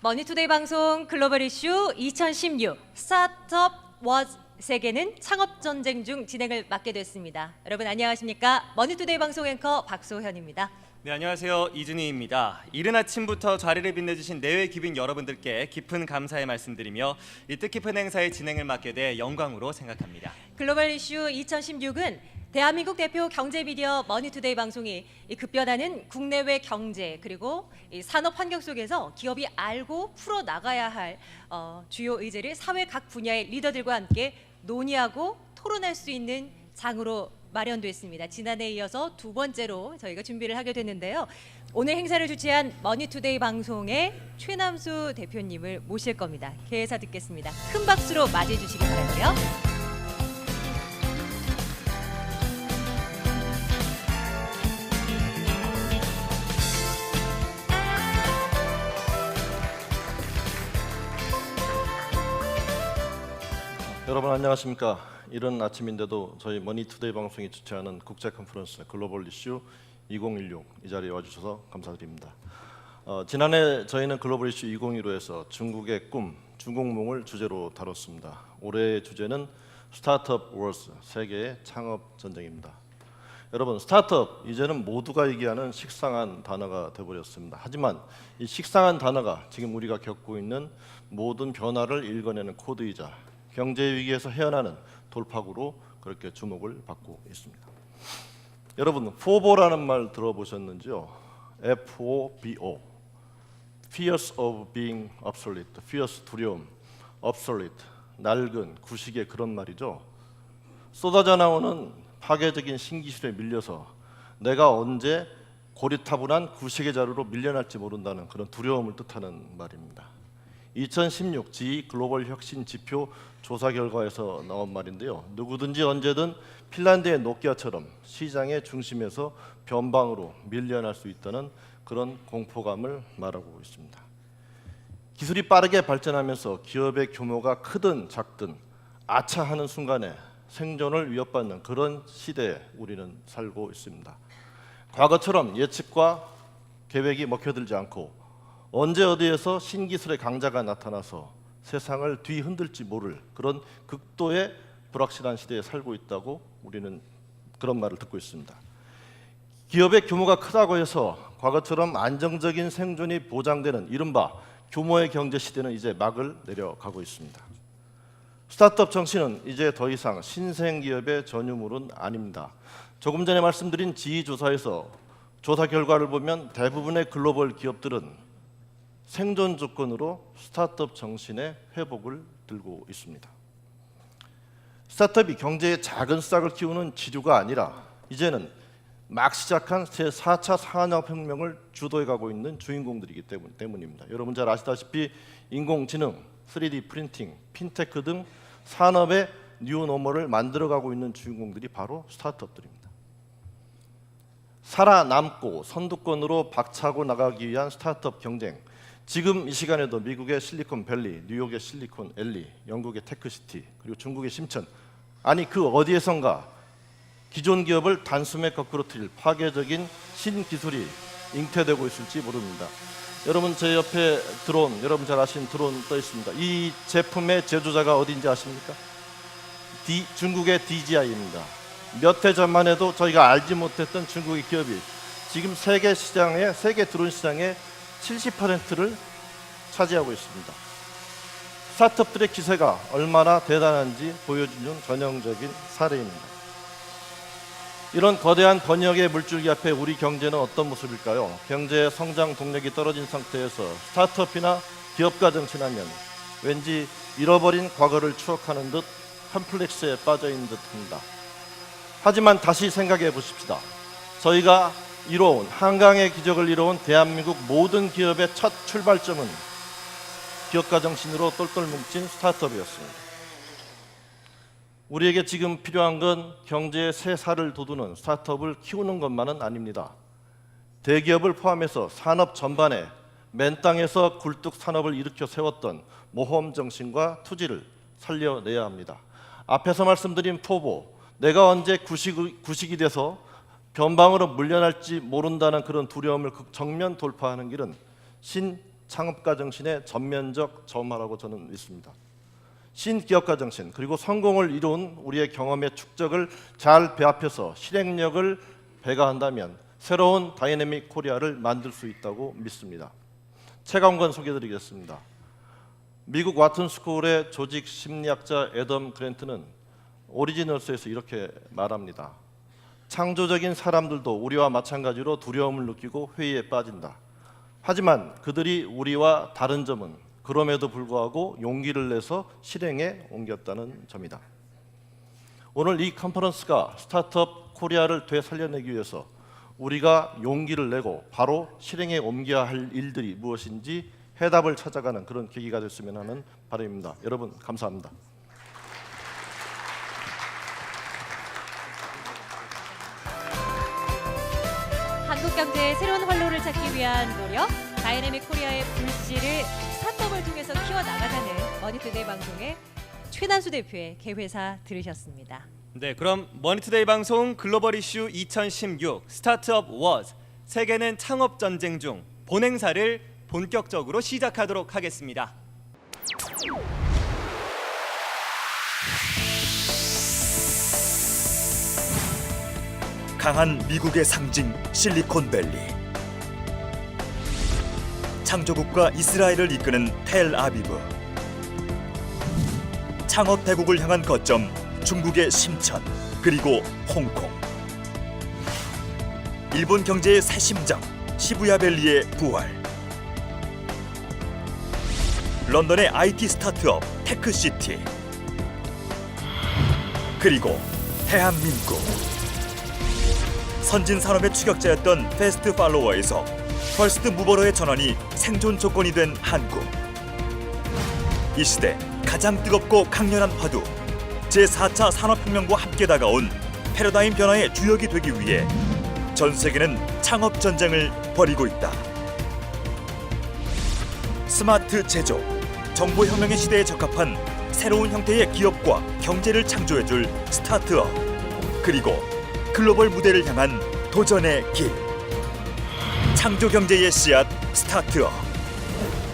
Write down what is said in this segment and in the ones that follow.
머니투데이 방송 글로벌 이슈 2016 스타트업 워즈 세계는 창업 전쟁 중 진행을 맡게 됐습니다. 여러분 안녕하십니까? 머니투데이 방송 앵커 박소현입니다. 네, 안녕하세요. 이준희입니다. 이른 아침부터 자리를 빛내주신 내외 귀빈 여러분들께 깊은 감사의 말씀드리며 이 뜻깊은 행사의 진행을 맡게 돼 영광으로 생각합니다. 글로벌 이슈 2016은 대한민국 대표 경제 미디어 머니투데이 방송이 급변하는 국내외 경제 그리고 산업 환경 속에서 기업이 알고 풀어 나가야 할 주요 의제를 사회 각 분야의 리더들과 함께 논의하고 토론할 수 있는 장으로 마련됐습니다. 지난해에 이어서 두 번째로 저희가 준비를 하게 됐는데요. 오늘 행사를 주최한 머니투데이 방송의 최남수 대표님을 모실 겁니다. 개회사 듣겠습니다. 큰 박수로 맞이해 주시기 바라고요. 여러분 안녕하십니까. 이른 아침인데도 저희 머니투데이 방송이 주최하는 국제 컨퍼런스 글로벌 이슈 2016 이 자리에 와주셔서 감사드립니다. 지난해 저희는 글로벌 이슈 2015에서 중국의 꿈, 중국몽을 주제로 다뤘습니다. 올해의 주제는 스타트업 워즈, 세계의 창업 전쟁입니다. 여러분, 스타트업 이제는 모두가 얘기하는 식상한 단어가 되어버렸습니다. 하지만 이 식상한 단어가 지금 우리가 겪고 있는 모든 변화를 읽어내는 코드이자 경제 위기에서 헤어나는 돌파구로 그렇게 주목을 받고 있습니다. 여러분, 포보라는 말 들어보셨는지요? FOBO, Fears of being obsolete, Fears 두려움, obsolete, 낡은, 구식의 그런 말이죠. 쏟아져 나오는 파괴적인 신기술에 밀려서 내가 언제 고리타분한 구식의 자루로 밀려날지 모른다는 그런 두려움을 뜻하는 말입니다. 2016 GE 글로벌 혁신 지표 조사 결과에서 나온 말인데요. 누구든지 언제든 핀란드의 노키아처럼 시장의 중심에서 변방으로 밀려날 수 있다는 그런 공포감을 말하고 있습니다. 기술이 빠르게 발전하면서 기업의 규모가 크든 작든 아차하는 순간에 생존을 위협받는 그런 시대에 우리는 살고 있습니다. 과거처럼 예측과 계획이 먹혀들지 않고 언제 어디에서 신기술의 강자가 나타나서 세상을 뒤흔들지 모를 그런 극도의 불확실한 시대에 살고 있다고 우리는 그런 말을 듣고 있습니다. 기업의 규모가 크다고 해서 과거처럼 안정적인 생존이 보장되는 이른바 규모의 경제 시대는 이제 막을 내려가고 있습니다. 스타트업 정신은 이제 더 이상 신생 기업의 전유물은 아닙니다. 조금 전에 말씀드린 GE 조사에서 조사 결과를 보면 대부분의 글로벌 기업들은 생존 조건으로 스타트업 정신의 회복을 들고 있습니다. 스타트업이 경제의 작은 싹을 키우는 지류가 아니라 이제는 막 시작한 제4차 산업혁명을 주도해가고 있는 주인공들이기 때문입니다. 여러분 잘 아시다시피 인공지능, 3D 프린팅, 핀테크 등 산업의 뉴노멀을 만들어가고 있는 주인공들이 바로 스타트업들입니다. 살아남고 선두권으로 박차고 나가기 위한 스타트업 경쟁, 지금 이 시간에도 미국의 실리콘밸리, 뉴욕의 실리콘앨리, 영국의 테크시티, 그리고 중국의 심천, 아니 그 어디에선가 기존 기업을 단숨에 거꾸로 틀 파괴적인 신기술이 잉태되고 있을지 모릅니다. 여러분 제 옆에 드론, 여러분 잘 아시는 드론 떠 있습니다. 이 제품의 제조자가 어딘지 아십니까? 중국의 DJI입니다. 몇 해 전만 해도 저희가 알지 못했던 중국의 기업이 지금 세계 드론 시장의 70%를 차지하고 있습니다. 스타트업들의 기세가 얼마나 대단한지 보여주는 전형적인 사례입니다. 이런 거대한 번역의 물줄기 앞에 우리 경제는 어떤 모습일까요? 경제의 성장 동력이 떨어진 상태에서 스타트업이나 기업가 정신하면 왠지 잃어버린 과거를 추억하는 듯 컴플렉스에 빠져 있는 듯합니다. 하지만 다시 생각해 보십시다. 저희가 이뤄온 한강의 기적을 이뤄온 대한민국 모든 기업의 첫 출발점은 기업가 정신으로 똘똘 뭉친 스타트업이었습니다. 우리에게 지금 필요한 건 경제의 새 살을 돋우는 스타트업을 키우는 것만은 아닙니다. 대기업을 포함해서 산업 전반에 맨 땅에서 굴뚝 산업을 일으켜 세웠던 모험 정신과 투지를 살려내야 합니다. 앞에서 말씀드린 포보, 내가 언제 구식이 돼서 변방으로 물려날지 모른다는 그런 두려움을 정면 돌파하는 길은 창업가 정신의 전면적 점화라고 저는 믿습니다. 신기업가 정신 그리고 성공을 이룬 우리의 경험의 축적을 잘 배합해서 실행력을 배가한다면 새로운 다이내믹 코리아를 만들 수 있다고 믿습니다. 책 한 권 소개해드리겠습니다. 미국 와튼 스쿨의 조직 심리학자 애덤 그랜트는 오리지널스에서 이렇게 말합니다. 창조적인 사람들도 우리와 마찬가지로 두려움을 느끼고 회의에 빠진다. 하지만 그들이 우리와 다른 점은 그럼에도 불구하고 용기를 내서 실행에 옮겼다는 점이다. 오늘 이 컨퍼런스가 스타트업 코리아를 되살려내기 위해서 우리가 용기를 내고 바로 실행에 옮겨야 할 일들이 무엇인지 해답을 찾아가는 그런 계기가 됐으면 하는 바람입니다. 여러분 감사합니다. 한국 경제의 새로운 활로를 찾기 위한 노력, 다이내믹 코리아의 불씨를 스타트업을 통해서 키워나가자는 머니투데이 방송의 최단수 대표의 개회사 들으셨습니다. 네, 그럼 머니투데이 방송 글로벌 이슈 2016 스타트업 워즈 세계는 창업 전쟁 중 본행사를 본격적으로 시작하도록 하겠습니다. 강한 미국의 상징 실리콘밸리, 창조국가 이스라엘을 이끄는 텔아비브, 창업 대국을 향한 거점 중국의 심천, 그리고 홍콩, 일본 경제의 새 심장 시부야밸리의 부활, 런던의 IT 스타트업 테크시티, 그리고 대한민국. 선진 산업의 추격자였던 패스트 팔로워에서 퍼스트 무버러의 전환이 생존 조건이 된 한국. 이 시대 가장 뜨겁고 강렬한 화두, 제4차 산업혁명과 함께 다가온 패러다임 변화의 주역이 되기 위해 전 세계는 창업 전쟁을 벌이고 있다. 스마트 제조, 정보혁명의 시대에 적합한 새로운 형태의 기업과 경제를 창조해줄 스타트업, 그리고 글로벌 무대를 향한 도전의 길. 창조 경제의 씨앗 스타트업.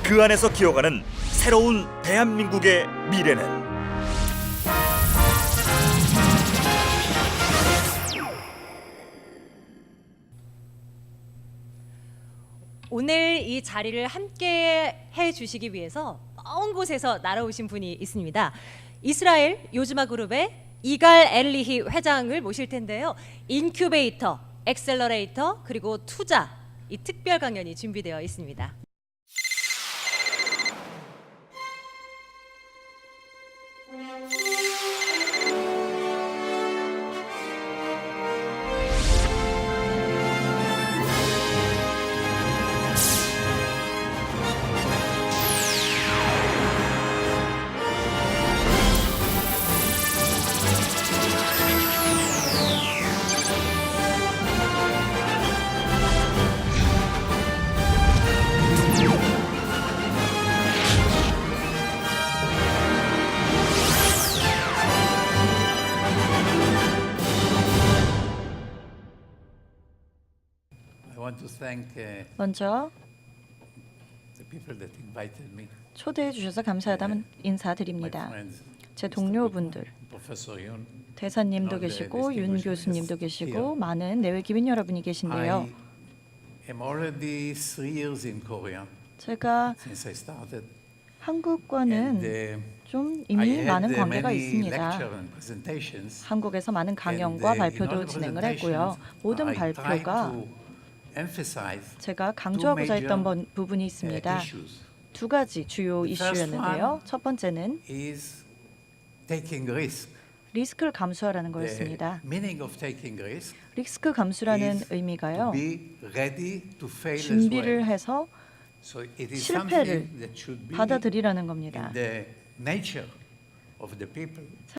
그 안에서 기어가는 새로운 대한민국의 미래는. 오늘 이 자리를 함께 해주시기 위해서 먼 곳에서 날아오신 분이 있습니다. 이스라엘 요즈마 그룹의 이갈 엘리히 회장을 모실 텐데요. 인큐베이터, 엑셀러레이터, 그리고 투자, 이 특별 강연이 준비되어 있습니다. 먼저 the people that invited me, 초대해 주셔서 감사하다는 인사드립니다. 제 동료분들, Professor Yun, 대사님도 계시고 윤 교수님도 계시고 많은 내외 기빈 여러분이 계신데요. I am already 3 years in Korea 제가 since I started, 한국과는 and 좀 I 이미 had 많은 관계가 many 있습니다. lecture and presentations. 한국에서 많은 강연과 And, in all 발표도 the 진행을 했고요. presentations, 모든 I tried 발표가 to emphasize 제가 강조하고자 two 했던 major, 부분이 있습니다. issues. 두 가지 주요 The first 이슈였는데요. one 첫 번째는 is taking risk. 리스크를 감수하라는 The 거였습니다. meaning of taking risk 리스크 감수라는 is 의미가요. to be ready to fail as 준비를 well. 해서 So it is 실패를 something that should be 받아들이라는 겁니다. in the nature of the people.